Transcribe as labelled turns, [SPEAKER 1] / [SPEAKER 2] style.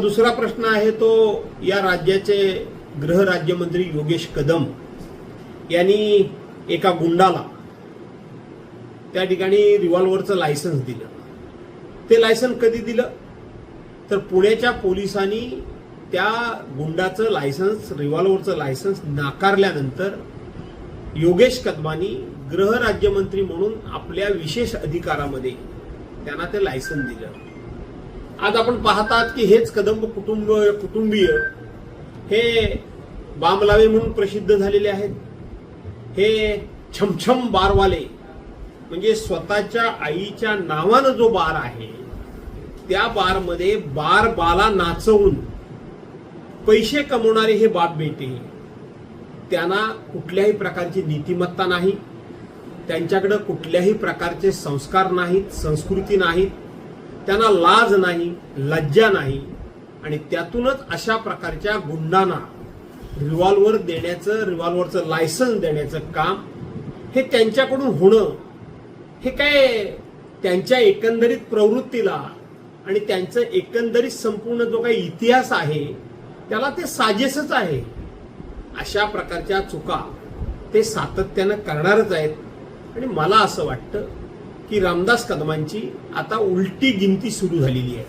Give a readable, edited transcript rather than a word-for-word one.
[SPEAKER 1] दुसरा प्रश्न आहे तो या राज्याचे गृहराज्यमंत्री योगेश कदम यांनी एका गुंडाला त्या ठिकाणी रिव्हॉल्व्हरचं लायसन्स दिलं. ते लायसन्स कधी दिलं तर पुण्याच्या पोलिसांनी त्या गुंडाचं लायसन्स, रिव्हॉल्व्हरचं लायसन्स नाकारल्यानंतर योगेश कदमांनी गृहराज्यमंत्री म्हणून आपल्या विशेष अधिकारामध्ये त्यांना ते लायसन्स दिलं. आज आपण पाहतात की हेच कदम कुटुंबीय हे बामलावे म्हणून प्रसिद्ध झालेले आहेत. हे छमछम बारवाले म्हणजे स्वतःच्या आईच्या नावानं जो बार आहे त्या बारमध्ये बाला नाचवून पैसे कमवणारे हे बाप बेटे, त्यांना कुठल्याही प्रकारची नीतिमत्ता नाही, त्यांच्याकडे कुठल्याही प्रकारचे संस्कार नाहीत, संस्कृती नाहीत, त्यांना लाज नाही, लज्जा नाही आणि त्यातूनच अशा प्रकारच्या गुंडांना रिव्हॉल्व्हर देण्याचं, रिव्हॉल्व्हरचं लायसन्स देण्याचं काम हे त्यांच्याकडून होणं हे काय त्यांच्या एकंदरीत प्रवृत्तीला आणि त्यांचं एकंदरीत संपूर्ण जो काही इतिहास आहे त्याला ते साजेसच आहे. अशा प्रकारच्या चुका ते सातत्यानं करणारच आहेत आणि मला असं वाटतं की रामदास कदमांची आता उलटी गिनती सुरू झालेली आहे.